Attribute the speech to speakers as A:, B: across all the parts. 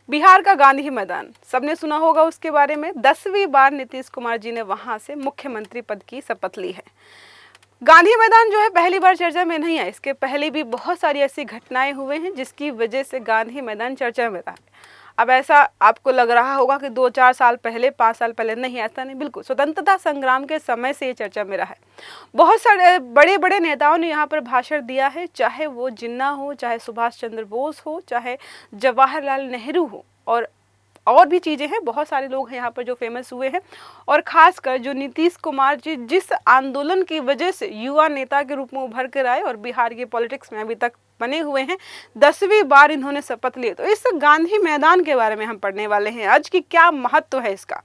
A: बिहार का गांधी मैदान सबने सुना होगा उसके बारे में। 10वीं बार नीतीश कुमार जी ने वहां से मुख्यमंत्री पद की शपथ ली है। गांधी मैदान जो है पहली बार चर्चा में नहीं है, इसके पहले भी बहुत सारी ऐसी घटनाएं हुए हैं जिसकी वजह से गांधी मैदान चर्चा में रहा है। अब ऐसा आपको लग रहा होगा कि 2-4 साल पहले, 5 साल पहले, नहीं, ऐसा नहीं, बिल्कुल स्वतंत्रता संग्राम के समय से ये चर्चा में रहा है। बहुत सारे बड़े बड़े नेताओं ने यहाँ पर भाषण दिया है, चाहे वो जिन्ना हो, चाहे सुभाष चंद्र बोस हो, चाहे जवाहरलाल नेहरू हो, और भी चीज़ें हैं। बहुत सारे लोग हैं यहाँ पर जो फेमस हुए हैं। और ख़ासकर जो नीतीश कुमार जी जिस आंदोलन की वजह से युवा नेता के रूप में उभर कर आए और बिहार के पॉलिटिक्स में अभी तक बने हुए हैं, 10वीं बार इन्होंने शपथ ली। तो इस गांधी मैदान के बारे में हम पढ़ने वाले हैं आज कि क्या महत्व है इसका।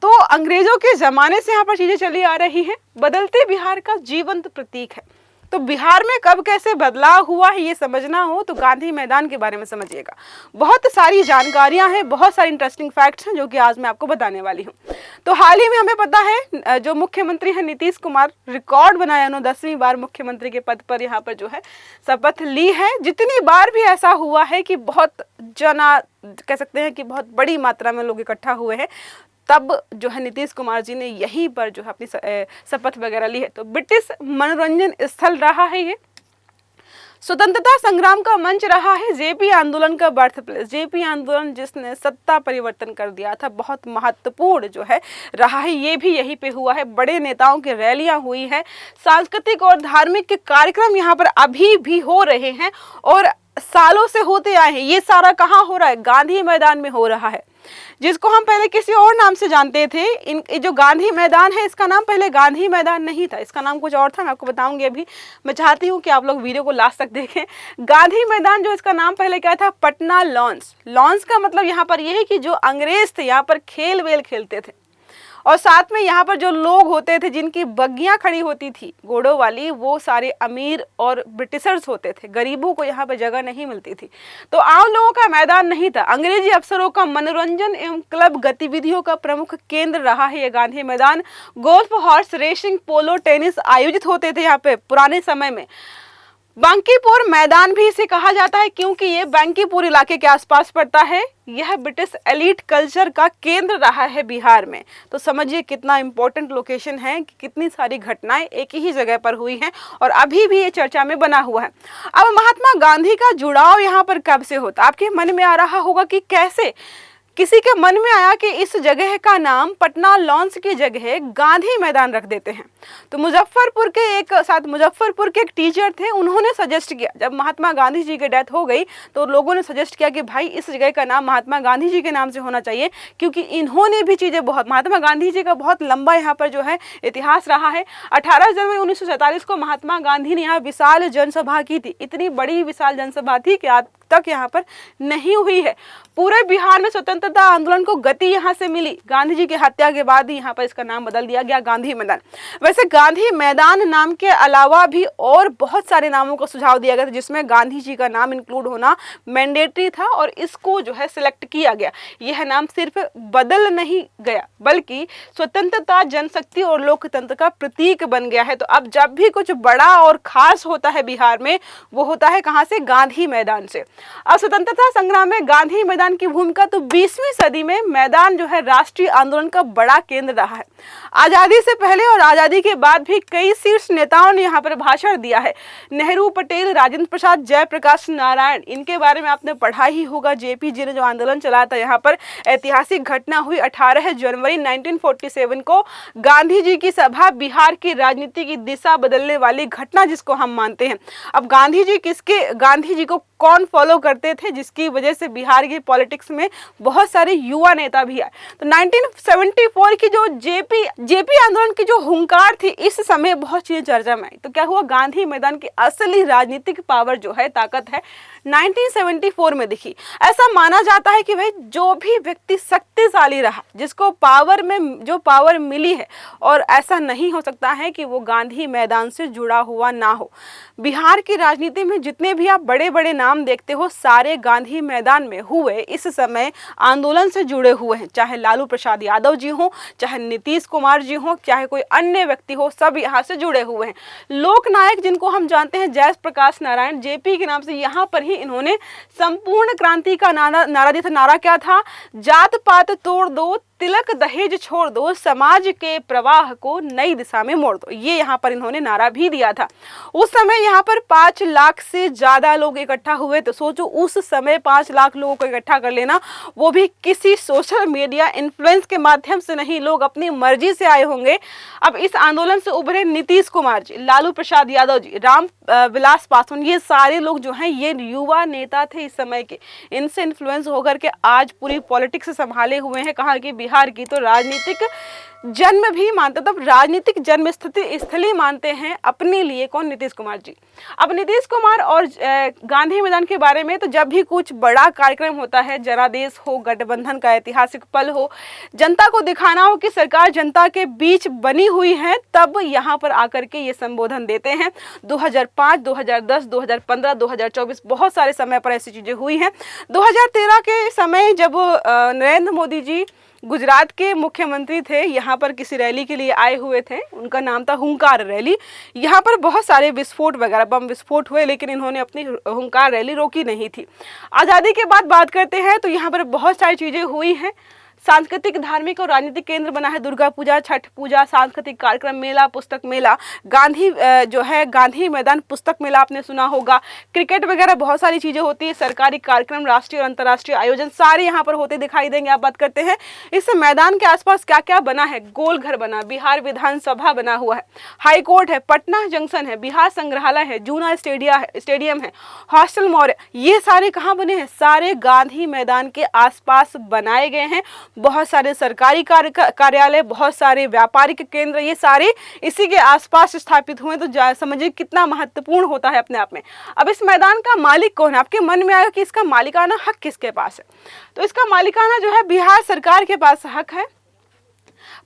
A: तो अंग्रेजों के ज़माने से यहाँ पर चीज़ें चली आ रही हैं। बदलते बिहार का जीवंत प्रतीक है। तो बिहार में कब कैसे बदलाव हुआ है ये समझना हो तो गांधी मैदान के बारे में समझिएगा। बहुत सारी जानकारियां हैं, बहुत सारी इंटरेस्टिंग फैक्ट्स हैं जो कि आज मैं आपको बताने वाली हूँ। तो हाल ही में हमें पता है जो मुख्यमंत्री हैं नीतीश कुमार, रिकॉर्ड बनाया उन्होंने, 10वीं बार मुख्यमंत्री के पद पर यहाँ पर जो है शपथ ली है। जितनी बार भी ऐसा हुआ है कि बहुत कह सकते हैं कि बहुत बड़ी मात्रा में लोग इकट्ठा हुए हैं, तब जो है नीतीश कुमार जी ने यहीं पर जो है अपनी शपथ वगैरह ली है। तो ब्रिटिश मनोरंजन स्थल रहा है ये, स्वतंत्रता संग्राम का मंच रहा है, जेपी आंदोलन का बर्थ प्लेस, जेपी आंदोलन जिसने सत्ता परिवर्तन कर दिया था, बहुत महत्वपूर्ण जो है रहा है, ये भी यहीं पे हुआ है। बड़े नेताओं की रैलियां हुई है, सांस्कृतिक और धार्मिक कार्यक्रम यहाँ पर अभी भी हो रहे हैं और सालों से होते आए हैं। ये सारा कहाँ हो रहा है? गांधी मैदान में हो रहा है, जिसको हम पहले किसी और नाम से जानते थे। जो गांधी मैदान है इसका नाम पहले गांधी मैदान नहीं था, इसका नाम कुछ और था, मैं आपको बताऊंगी। अभी मैं चाहती हूँ कि आप लोग वीडियो को लास्ट तक देखें। गांधी मैदान जो इसका नाम पहले क्या था? पटना लॉन्स। लॉन्स का मतलब यहाँ पर यह है कि जो अंग्रेज थे यहाँ पर खेल वेल खेलते थे और साथ में यहाँ पर जो लोग होते थे जिनकी बग्गियाँ खड़ी होती थी घोड़ों वाली, वो सारे अमीर और ब्रिटिशर्स होते थे। गरीबों को यहाँ पर जगह नहीं मिलती थी, तो आम लोगों का मैदान नहीं था। अंग्रेजी अफसरों का मनोरंजन एवं क्लब गतिविधियों का प्रमुख केंद्र रहा है ये गांधी मैदान। गोल्फ, हॉर्स रेसिंग, पोलो, टेनिस आयोजित होते थे यहाँ पे पुराने समय में। बांकीपुर मैदान भी इसे कहा जाता है क्योंकि ये बांकीपुर इलाके के आसपास पड़ता है। यह ब्रिटिश एलीट कल्चर का केंद्र रहा है बिहार में। तो समझिए कितना इंपॉर्टेंट लोकेशन है कि कितनी सारी घटनाएं एक ही जगह पर हुई हैं और अभी भी ये चर्चा में बना हुआ है। अब महात्मा गांधी का जुड़ाव यहाँ पर कब से होता? आपके मन में आ रहा होगा कि कैसे किसी के मन में आया कि इस जगह का नाम पटना लॉन्स की जगह गांधी मैदान रख देते हैं। तो मुजफ्फरपुर के एक टीचर थे, उन्होंने सजेस्ट किया। जब महात्मा गांधी जी की डेथ हो गई तो लोगों ने सजेस्ट किया कि भाई इस जगह का नाम महात्मा गांधी जी के नाम से होना चाहिए, क्योंकि इन्होंने भी चीज़ें बहुत, महात्मा गांधी जी का बहुत लंबा यहाँ पर जो है इतिहास रहा है। 18 जनवरी 1947 को महात्मा गांधी ने यहाँ विशाल जनसभा की थी। इतनी बड़ी विशाल जनसभा थी कि आज तक यहाँ पर नहीं हुई है। पूरे बिहार में स्वतंत्रता आंदोलन को गति यहाँ से मिली। गांधी जी की हत्या के बाद ही यहाँ पर इसका नाम बदल दिया गया गांधी मैदान। वैसे गांधी मैदान नाम के अलावा भी और बहुत सारे नामों का सुझाव दिया गया था जिसमें गांधी जी का नाम इंक्लूड होना मैंडेटरी था और इसको जो है सिलेक्ट किया गया। यह नाम सिर्फ बदल नहीं गया बल्कि स्वतंत्रता, जनशक्ति और लोकतंत्र का प्रतीक बन गया है। तो अब जब भी कुछ बड़ा और खास होता है बिहार में, वो होता है कहाँ से? गांधी मैदान से। अब स्वतंत्रता संग्राम में गांधी मैदान की भूमिका, तो 20वीं सदी में मैदान जो है राष्ट्रीय आंदोलन का बड़ा केंद्र रहा है। आजादी से पहले और आजादी के बाद भी कई शीर्ष नेताओं ने यहाँ पर भाषण दिया है। नेहरू, पटेल, राजेंद्र प्रसाद, जयप्रकाश नारायण, इनके बारे में आपने पढ़ा ही होगा। जेपी जी ने जो आंदोलन चलाया था, यहाँ पर ऐतिहासिक घटना हुई 18 जनवरी 1947 को गांधी जी की सभा, बिहार की राजनीति की दिशा बदलने वाली घटना जिसको हम मानते हैं। अब गांधी जी को कौन फॉलो करते थे, जिसकी वजह से बिहार की पॉलिटिक्स में बहुत सारे युवा नेता भी आए। तो 1974 की जो जेपी आंदोलन की जो हुंकार थी, इस समय बहुत चीजें चर्चा में आई। तो क्या हुआ? गांधी मैदान की असली राजनीतिक पावर जो है, ताकत है, 1974 में दिखी। ऐसा माना जाता है कि भाई जो भी व्यक्ति शक्तिशाली रहा, जिसको जो पावर मिली है, और ऐसा नहीं हो सकता है कि वो गांधी मैदान से जुड़ा हुआ ना हो। बिहार की राजनीति में जितने भी आप बड़े बड़े नाम देखते हो, सारे गांधी मैदान में हुए इस समय आंदोलन से जुड़े हुए हैं। चाहे लालू प्रसाद यादव जी हो, चाहे नीतीश कुमार जी हो, चाहे कोई अन्य व्यक्ति हो, सब यहाँ से जुड़े हुए हैं। लोकनायक जिनको हम जानते हैं, जयप्रकाश नारायण, जेपी के नाम से यहाँ पर ही ही इन्होंने संपूर्ण क्रांति का नारा दिया था। नारा क्या था? जात पात तोड़ दो, तिलक दहेज छोड़ दो, समाज के प्रवाह को नई दिशा में मोड़ दो। ये यहाँ पर इन्होंने नारा भी दिया था। उस समय यहाँ पर 5 लाख से ज्यादा लोग इकट्ठा हुए। तो सोचो उस समय 5 लाख लोगों को इकट्ठा कर लेना, वो भी किसी सोशल मीडिया इन्फ्लुएंस के माध्यम से नहीं, लोग अपनी मर्जी से आए होंगे। अब इस आंदोलन से उभरे नीतीश कुमार जी, लालू प्रसाद यादव जी, राम विलास पासवान, ये सारे लोग जो हैं ये युवा नेता थे इस समय के। इनसे इन्फ्लुएंस होकर के आज पूरी पॉलिटिक्स संभाले हुए हैं। कहा कि बिहार की तो राजनीतिक जन्म भी मानते, तब राजनीतिक जन्म स्थली मानते हैं अपने लिए कौन? नीतीश कुमार जी। अब नीतीश कुमार और गांधी मैदान के बारे में, तो जब भी कुछ बड़ा कार्यक्रम होता है, जनादेश हो, गठबंधन का ऐतिहासिक पल हो, जनता को दिखाना हो कि सरकार जनता के बीच बनी हुई है, तब यहाँ पर आकर के ये संबोधन देते हैं। 2005, 2010, 2015, 2024 बहुत सारे समय पर ऐसी चीजें हुई हैं। 2013 के समय जब नरेंद्र मोदी जी गुजरात के मुख्यमंत्री थे, यहाँ पर किसी रैली के लिए आए हुए थे, उनका नाम था हुंकार रैली। यहाँ पर बहुत सारे विस्फोट वगैरह, बम विस्फोट हुए, लेकिन इन्होंने अपनी हुंकार रैली रोकी नहीं थी। आज़ादी के बाद बात करते हैं तो यहाँ पर बहुत सारी चीज़ें हुई हैं। सांस्कृतिक, धार्मिक और राजनीतिक केंद्र बना है दुर्गा पूजा, छठ पूजा, सांस्कृतिक कार्यक्रम, मेला, पुस्तक मेला, गांधी जो है गांधी मैदान पुस्तक मेला आपने सुना होगा, क्रिकेट वगैरह बहुत सारी चीज़ें होती है, सरकारी कार्यक्रम, राष्ट्रीय और अंतर्राष्ट्रीय आयोजन सारे यहाँ पर होते दिखाई देंगे। आप बात करते हैं इस मैदान के आसपास क्या क्या बना है? गोल घर बना, बिहार विधानसभा बना हुआ है, हाई कोर्ट है, पटना जंक्शन है, बिहार संग्रहालय है, जूना स्टेडियम है, हॉस्टल मॉल, ये सारे कहाँ बने हैं? सारे गांधी मैदान के आसपास बनाए गए हैं। बहुत सारे सरकारी कार्यालय, बहुत सारे व्यापारिक केंद्र, ये सारे इसी के आसपास स्थापित हुए। तो समझिए कितना महत्वपूर्ण होता है अपने आप में। अब इस मैदान का मालिक कौन है? आपके मन में आएगा कि इसका मालिकाना हक किसके पास है? तो इसका मालिकाना जो है बिहार सरकार के पास हक है।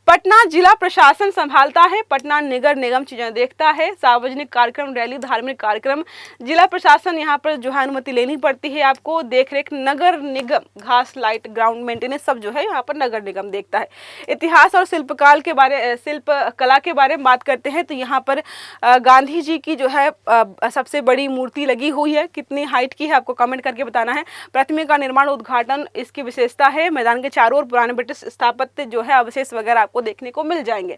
A: पटना जिला प्रशासन संभालता है, पटना नगर निगम चीजें देखता है, सार्वजनिक कार्यक्रम, रैली, धार्मिक कार्यक्रम, जिला प्रशासन यहाँ पर जो है अनुमति लेनी पड़ती है आपको, देखरेख नगर निगम, घास, लाइट, ग्राउंड मेंटेनेंस सब जो है यहाँ पर नगर निगम देखता है। इतिहास और शिल्प कला के बारे में बात करते हैं तो यहाँ पर गांधी जी की जो है सबसे बड़ी मूर्ति लगी हुई है। कितनी हाइट की है आपको कमेंट करके बताना है। प्रतिमा का निर्माण, उद्घाटन इसकी विशेषता है। मैदान के चारों ओर पुराने ब्रिटिश स्थापत्य जो है अवशेष वगैरह आपको देखने को मिल जाएंगे।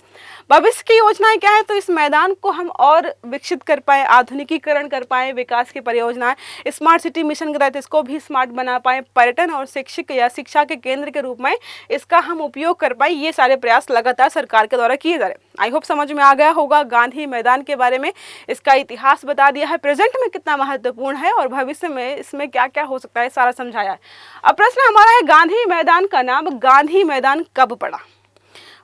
A: भविष्य की योजनाएं क्या है? तो इस मैदान को हम और विकसित कर पाए, आधुनिकीकरण कर पाए, विकास की परियोजनाएं, स्मार्ट सिटी मिशन के तहत इसको भी स्मार्ट बना पाए, पर्यटन और शिक्षक या शिक्षा के केंद्र के रूप में इसका हम उपयोग कर पाए। ये सारे प्रयास लगातार सरकार के द्वारा किए जा रहे हैं। आई होप समझ में आ गया होगा गांधी मैदान के बारे में, इसका इतिहास बता दिया है, प्रेजेंट में कितना महत्वपूर्ण है और भविष्य में इसमें क्या क्या हो सकता है, सारा समझाया है। अब प्रश्न हमारा है, गांधी मैदान का नाम गांधी मैदान कब पड़ा?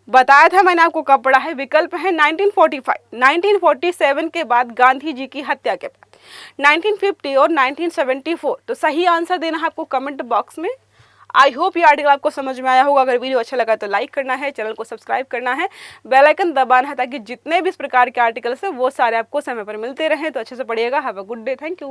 A: बताया था मैंने आपको कब पड़ा है। विकल्प है 1945, 1947 के बाद गांधी जी की हत्या के बाद, 1950 और 1974। तो सही आंसर देना है आपको कमेंट बॉक्स में। आई होप ये आर्टिकल आपको समझ में आया होगा। अगर वीडियो अच्छा लगा तो लाइक करना है, चैनल को सब्सक्राइब करना है, बेल आइकन दबाना है ताकि जितने भी इस प्रकार के आर्टिकल्स हैं वो सारे आपको समय पर मिलते रहें। तो अच्छे से पढ़िएगा। Have a good day. Thank you.